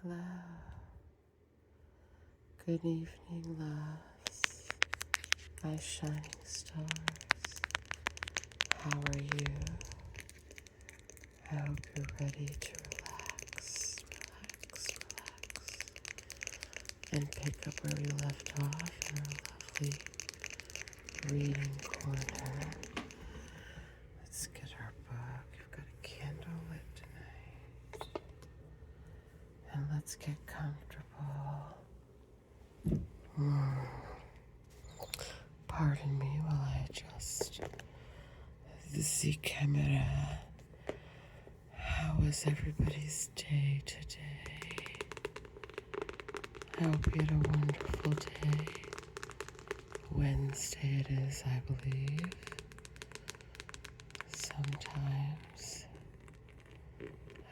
Hello. Good evening, loves. My shining stars. How are you? I hope you're ready to relax, and pick up where we left off in our lovely reading corner. Let's get our book. We've got a candle lit tonight. And let's get comfortable. Pardon me while I adjust the camera. How was everybody's day today? I hope you had a wonderful day. Wednesday it is, I believe. Sometimes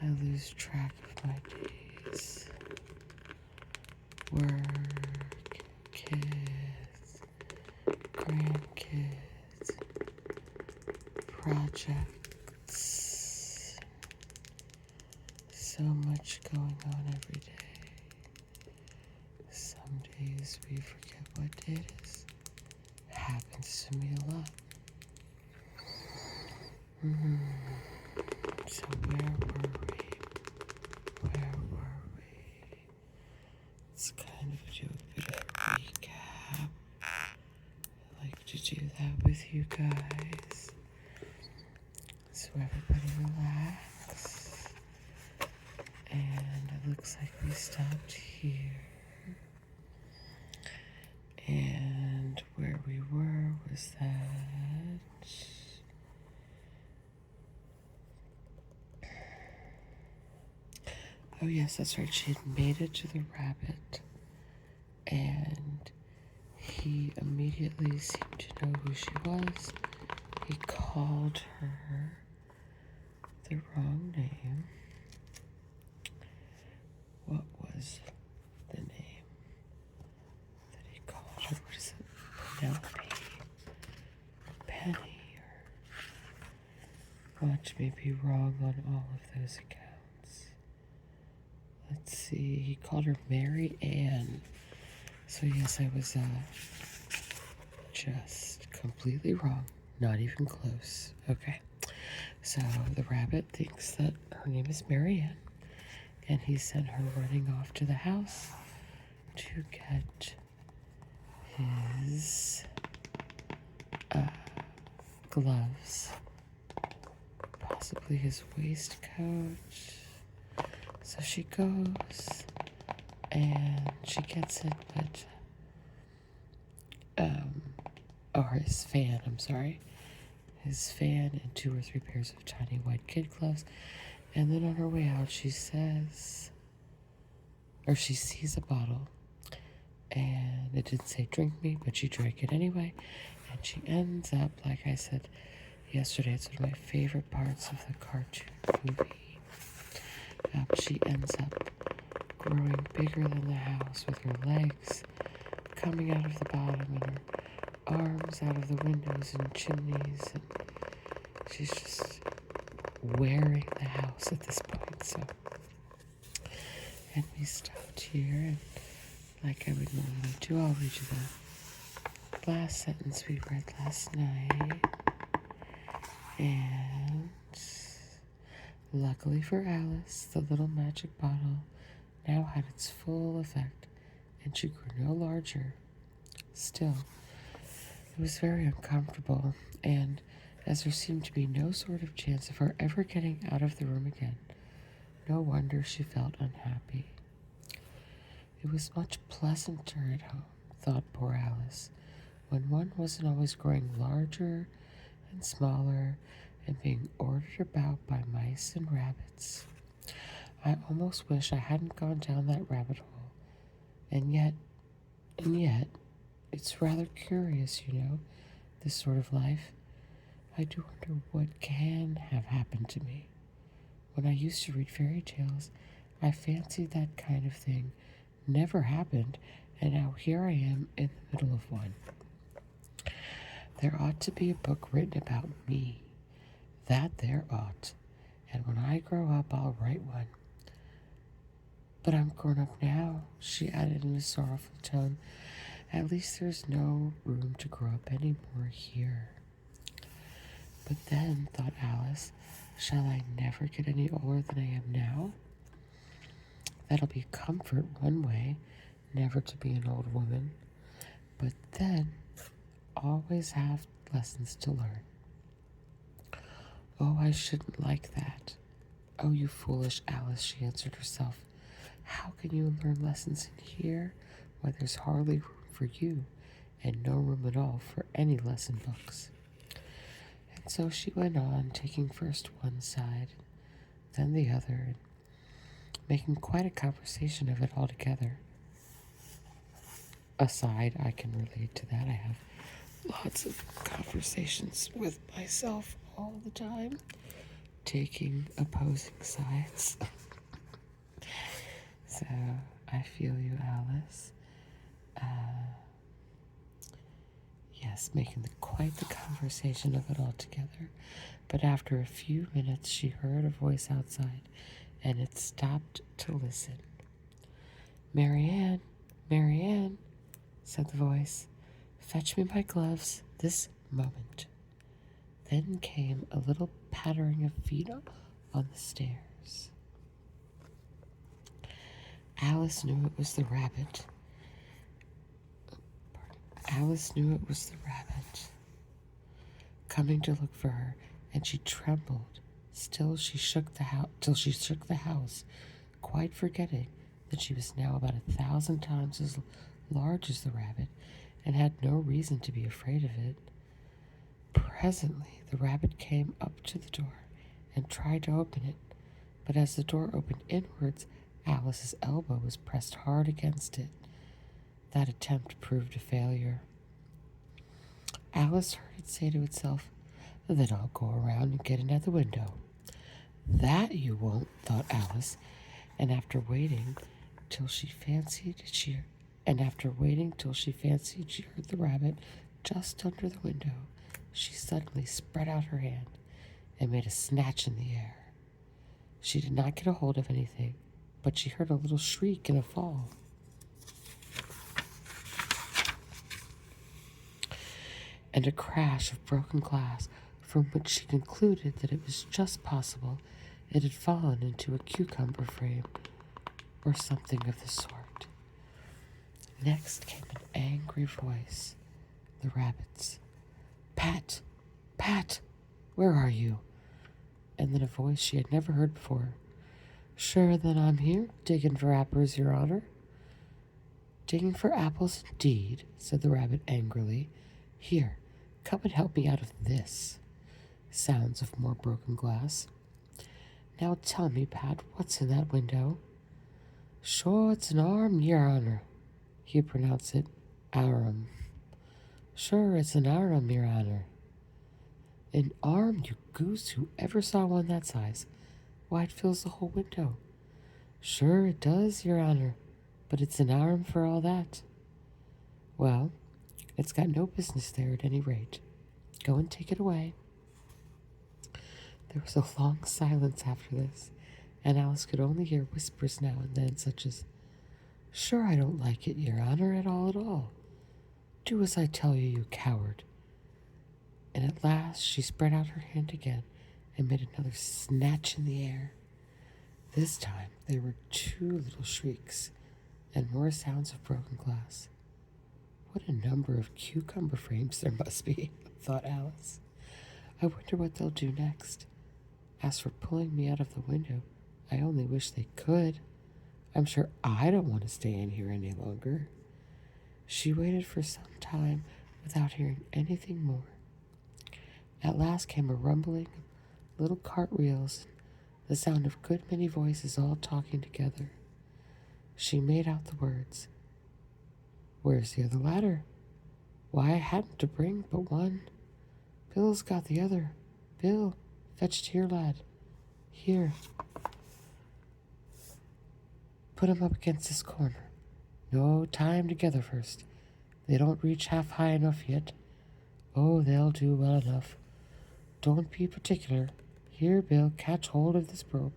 I lose track of my days. Work, kids, grandkids, projects. So much going on every day. Some days we forget what day it is. Happens to me a lot. So where were we? Let's kind of do a bit of a recap. I like to do that with you guys. So everybody relax. And it looks like we stopped here. And where we were was that... Oh yes, that's right. She had made it to the rabbit. And he immediately seemed to know who she was. He called her the wrong name. What was the name that he called her? What is it? Penelope? Penny? Watch me be wrong on all of those accounts. Let's see. He called her Mary Ann. So yes, I was just completely wrong. Not even close. Okay. So the rabbit thinks that her name is Mary Ann. And he sent her running off to the house to get his gloves, possibly his waistcoat. So she goes and she gets it, but or his fan, I'm sorry. His fan and 2 or 3 pairs of tiny white kid gloves. And then on her way out, she says, or she sees a bottle, and it didn't say drink me, but she drank it anyway. And she ends up, like I said yesterday, it's one of my favorite parts of the cartoon movie. She ends up growing bigger than the house with her legs coming out of the bottom and her arms out of the windows and chimneys. And she's just wearing the house at this point. So, and we stopped here, and like I would normally do, I'll read you the last sentence we read last night. And luckily for Alice, the little magic bottle now had its full effect, and she grew no larger. Still, it was very uncomfortable, and as there seemed to be no sort of chance of her ever getting out of the room again, no wonder she felt unhappy. It was much pleasanter at home, thought poor Alice, when one wasn't always growing larger and smaller and being ordered about by mice and rabbits. I almost wish I hadn't gone down that rabbit hole. And yet, it's rather curious, you know, this sort of life. I do wonder what can have happened to me. When I used to read fairy tales, I fancied that kind of thing never happened, and now here I am in the middle of one. There ought to be a book written about me. That there ought. And when I grow up, I'll write one. But I'm grown up now, she added in a sorrowful tone. At least there's no room to grow up any more here. But then, thought Alice, shall I never get any older than I am now? That'll be a comfort one way, never to be an old woman. But then, always have lessons to learn. Oh, I shouldn't like that. Oh, you foolish Alice, she answered herself. How can you learn lessons in here? Why, there's hardly room for you, and no room at all for any lesson books. And so she went on, taking first one side, then the other, and making quite a conversation of it altogether. Aside, I can relate to that. I have lots of conversations with myself all the time, taking opposing sides. So I feel you, Alice. Yes, making quite the conversation of it all together. But after a few minutes, she heard a voice outside, and it stopped to listen. Marianne, Marianne, said the voice, fetch me my gloves this moment. Then came a little pattering of feet on the stairs. Alice knew it was the rabbit. Alice knew it was the rabbit coming to look for her, and she trembled. Still, she shook the house, quite forgetting that she was now about 1,000 times as large as the rabbit, and had no reason to be afraid of it. Presently, the rabbit came up to the door and tried to open it, but as the door opened inwards, Alice's elbow was pressed hard against it. That attempt proved a failure. Alice heard it say to itself, then I'll go around and get in at the window. That you won't, thought Alice, and after waiting till she fancied she heard the rabbit just under the window, she suddenly spread out her hand and made a snatch in the air. She did not get a hold of anything, but she heard a little shriek and a fall. And a crash of broken glass, from which she concluded that it was just possible it had fallen into a cucumber frame or something of the sort. Next came an angry voice, the rabbit's. Pat, Pat, where are you? And then a voice she had never heard before. Sure, then I'm here, digging for apples, Your Honor. Digging for apples, indeed, said the rabbit angrily. Here, come and help me out of this. Sounds of more broken glass. Now tell me, Pat, what's in that window? Sure, it's an arm, Your Honor. You pronounce it arum. Sure, it's an arum, Your Honor. An arm, you goose, who ever saw one that size? Why, it fills the whole window. Sure, it does, Your Honor, but it's an arm for all that. Well, it's got no business there at any rate. Go and take it away. There was a long silence after this, and Alice could only hear whispers now and then, such as, Sure, I don't like it, Your Honor, at all. Do as I tell you, you coward. And at last she spread out her hand again and made another snatch in the air. This time there were 2 little shrieks and more sounds of broken glass. What a number of cucumber frames there must be, thought Alice. I wonder what they'll do next. As for pulling me out of the window, I only wish they could. I'm sure I don't want to stay in here any longer. She waited for some time without hearing anything more. At last came a rumbling of little cartwheels, the sound of a good many voices all talking together. She made out the words, Where's the other ladder? Why, I hadn't to bring but one. Bill's got the other. Bill, fetch it here, lad. Here. Put 'em up against this corner. No, tie 'em together first. They don't reach half high enough yet. Oh, they'll do well enough. Don't be particular. Here, Bill, catch hold of this rope.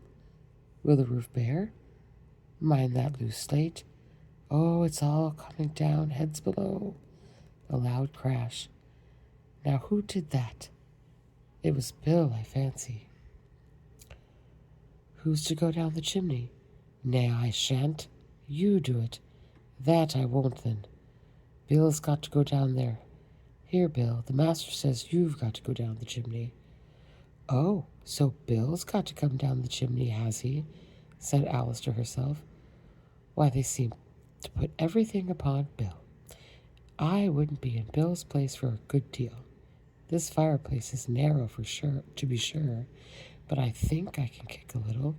Will the roof bear? Mind that loose slate. Oh, it's all coming down, heads below. A loud crash. Now who did that? It was Bill, I fancy. Who's to go down the chimney? Nay, I shan't. You do it. That I won't then. Bill's got to go down there. Here, Bill, the master says you've got to go down the chimney. Oh, so Bill's got to come down the chimney, has he? Said Alice to herself. Why, they seem to put everything upon Bill. I wouldn't be in Bill's place for a good deal. This fireplace is narrow for sure, to be sure, but I think I can kick a little.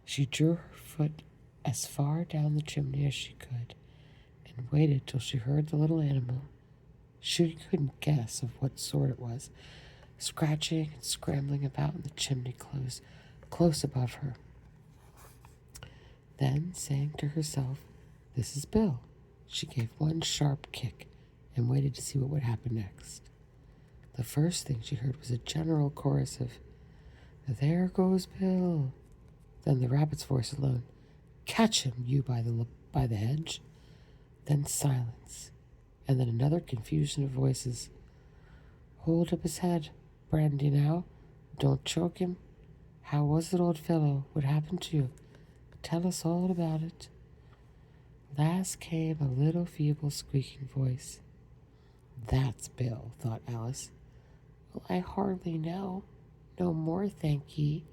She drew her foot as far down the chimney as she could, and waited till she heard the little animal, she couldn't guess of what sort it was, scratching and scrambling about in the chimney close above her. Then, saying to herself, "This is Bill," she gave one sharp kick and waited to see what would happen next. The first thing she heard was a general chorus of, "There goes Bill." Then the rabbit's voice alone, "Catch him, you by the hedge." Then silence, and then another confusion of voices. "Hold up his head, Brandy, now. Don't choke him. How was it, old fellow? What happened to you? Tell us all about it." Last came a little feeble squeaking voice. "That's Bill," thought Alice. "Well, I hardly know. No more, thank ye.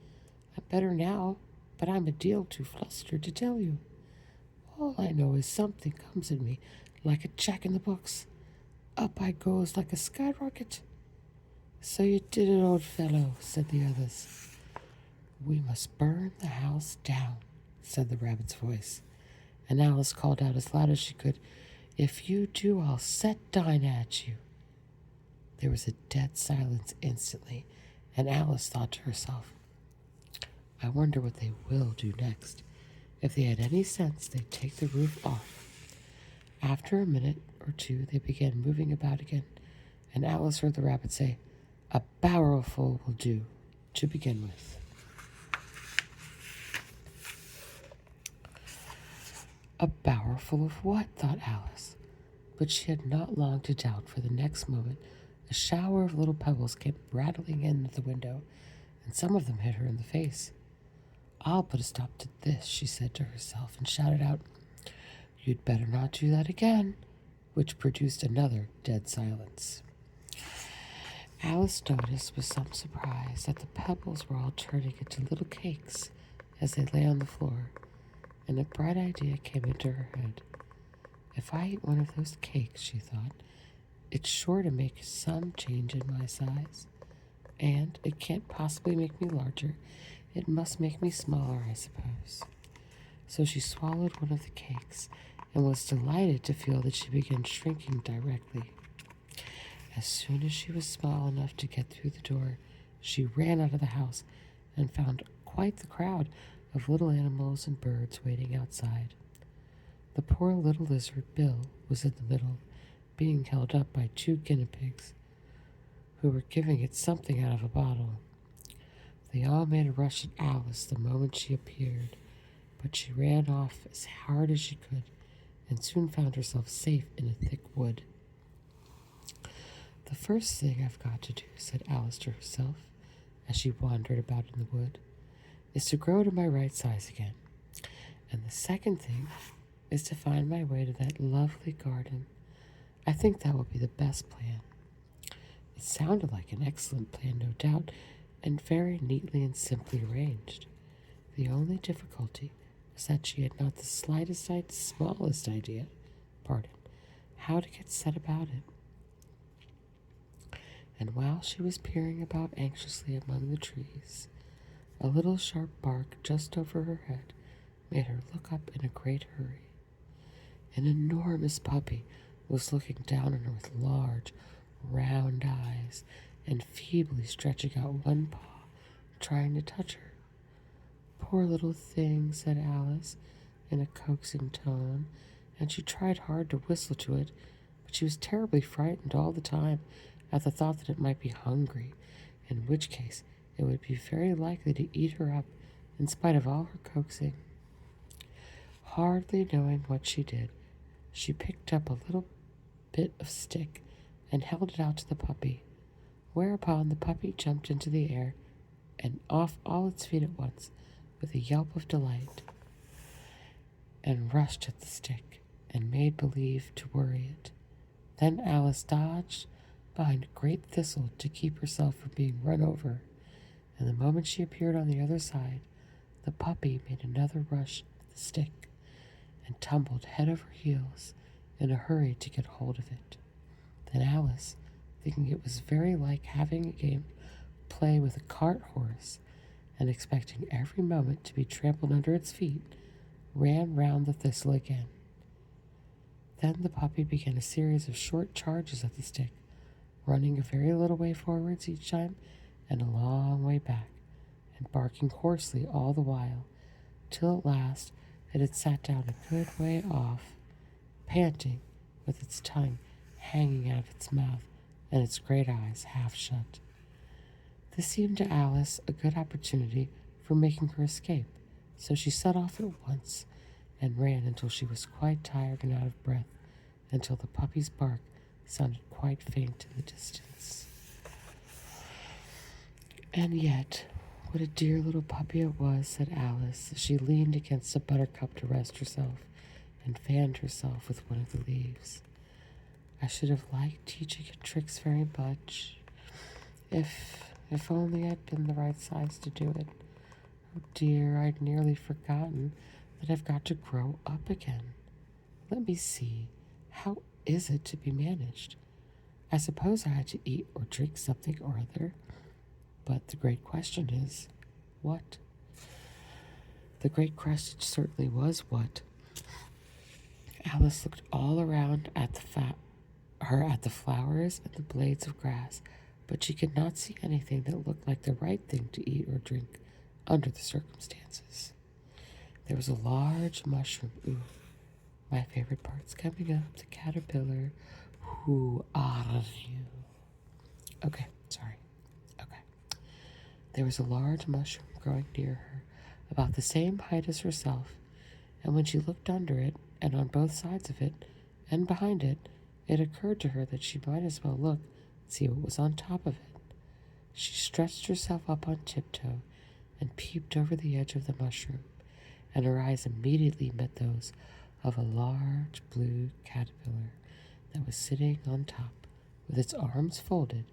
I'm better now, but I'm a deal too flustered to tell you. All I know is something comes at me like a jack in the box. Up I goes like a skyrocket." "So you did it, old fellow," said the others. "We must burn the house down," said the rabbit's voice, and Alice called out as loud as she could, "If you do, I'll set Dinah at you." There was a dead silence instantly, and Alice thought to herself, "I wonder what they will do next. If they had any sense, they'd take the roof off." After a minute or two, they began moving about again, and Alice heard the rabbit say, "A barrelful will do, to begin with." A barrelful of what? Thought Alice. But she had not long to doubt, for the next moment a shower of little pebbles came rattling in at the window, and some of them hit her in the face. "I'll put a stop to this," she said to herself, and shouted out, "You'd better not do that again," which produced another dead silence. Alice noticed with some surprise that the pebbles were all turning into little cakes as they lay on the floor, and a bright idea came into her head. "If I eat one of those cakes," she thought, "it's sure to make some change in my size, and it can't possibly make me larger. It must make me smaller, I suppose." So she swallowed one of the cakes and was delighted to feel that she began shrinking directly. As soon as she was small enough to get through the door, she ran out of the house and found quite the crowd of little animals and birds waiting outside. The poor little lizard, Bill, was in the middle, being held up by 2 guinea pigs, who were giving it something out of a bottle. They all made a rush at Alice the moment she appeared, but she ran off as hard as she could, and soon found herself safe in a thick wood. "The first thing I've got to do," said Alice to herself, as she wandered about in the wood, "is to grow to my right size again. And the second thing is to find my way to that lovely garden. I think that will be the best plan." It sounded like an excellent plan, no doubt, and very neatly and simply arranged. The only difficulty was that she had not the smallest idea, how to get set about it. And while she was peering about anxiously among the trees, a little sharp bark just over her head made her look up in a great hurry. An enormous puppy was looking down on her with large, round eyes and feebly stretching out one paw, trying to touch her. "Poor little thing," said Alice in a coaxing tone, and she tried hard to whistle to it, but she was terribly frightened all the time at the thought that it might be hungry, in which case it would be very likely to eat her up in spite of all her coaxing. Hardly knowing what she did, she picked up a little bit of stick and held it out to the puppy, whereupon the puppy jumped into the air and off all its feet at once with a yelp of delight, and rushed at the stick and made believe to worry it. Then Alice dodged behind a great thistle to keep herself from being run over, and the moment she appeared on the other side, the puppy made another rush at the stick and tumbled head over heels in a hurry to get hold of it. Then Alice, thinking it was very like having a game play with a cart horse, and expecting every moment to be trampled under its feet, ran round the thistle again. Then the puppy began a series of short charges at the stick, running a very little way forwards each time and a long way back, and barking hoarsely all the while, till at last it had sat down a good way off, panting, with its tongue hanging out of its mouth and its great eyes half shut. This seemed to Alice a good opportunity for making her escape, so she set off at once and ran until she was quite tired and out of breath, until the puppy's bark sounded quite faint in the distance. And yet, what a dear little puppy it was, said Alice, as she leaned against a buttercup to rest herself and fanned herself with one of the leaves. I should have liked teaching it tricks very much, if only I'd been the right size to do it. Oh dear, I'd nearly forgotten that I've got to grow up again. Let me see, how is it to be managed? I suppose I had to eat or drink something or other, but the great question is, what? The great question certainly was what. Alice looked all around at the flowers and the blades of grass, but she could not see anything that looked like the right thing to eat or drink under the circumstances. There was a large mushroom. Ooh, my favorite part's coming up, the caterpillar. Who are you? Okay, sorry. Okay. There was a large mushroom growing near her, about the same height as herself, and when she looked under it, and on both sides of it, and behind it, it occurred to her that she might as well look and see what was on top of it. She stretched herself up on tiptoe and peeped over the edge of the mushroom, and her eyes immediately met those of a large blue caterpillar that was sitting on top, with its arms folded,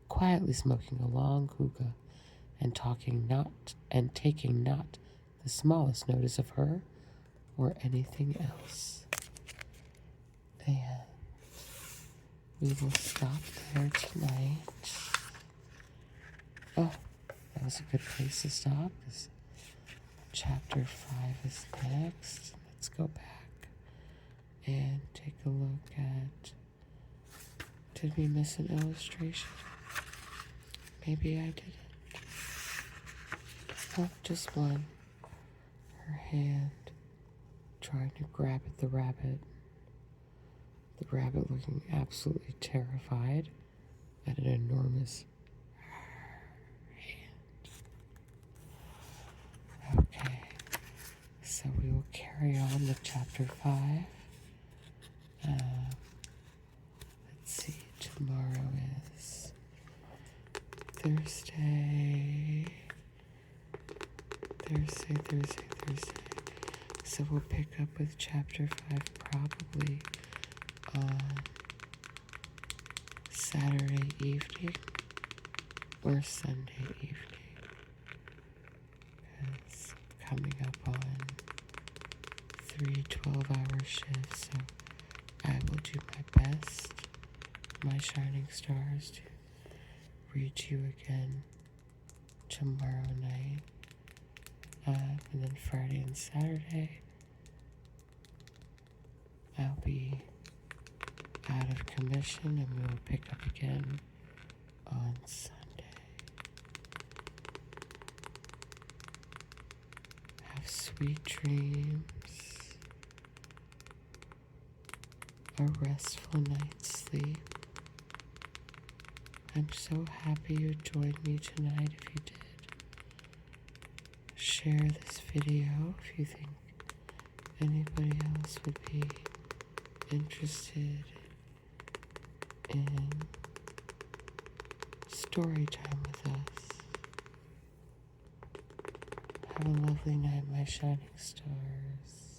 quietly smoking a long hookah, and taking not the smallest notice of her or anything else. And we will stop there tonight. Oh, that was a good place to stop, because chapter 5 is next. Let's go back and take a look at, did we miss an illustration? Maybe I didn't. Oh, just one. Her hand trying to grab at the rabbit. The rabbit looking absolutely terrified at an enormous hand. Okay, so we will carry on with chapter 5. Let's see, tomorrow is Thursday. So we'll pick up with chapter 5 probably on Saturday evening or Sunday evening. It's coming up on 3 12-hour shifts, so I will do my best, my shining stars, to read you again tomorrow night. And then Friday and Saturday, I'll be out of commission, and we will pick up again on Sunday. Have sweet dreams, a restful night's sleep. I'm so happy you joined me tonight. If you did, share this video if you think anybody else would be interested in story time with us. Have a lovely night, my shining stars.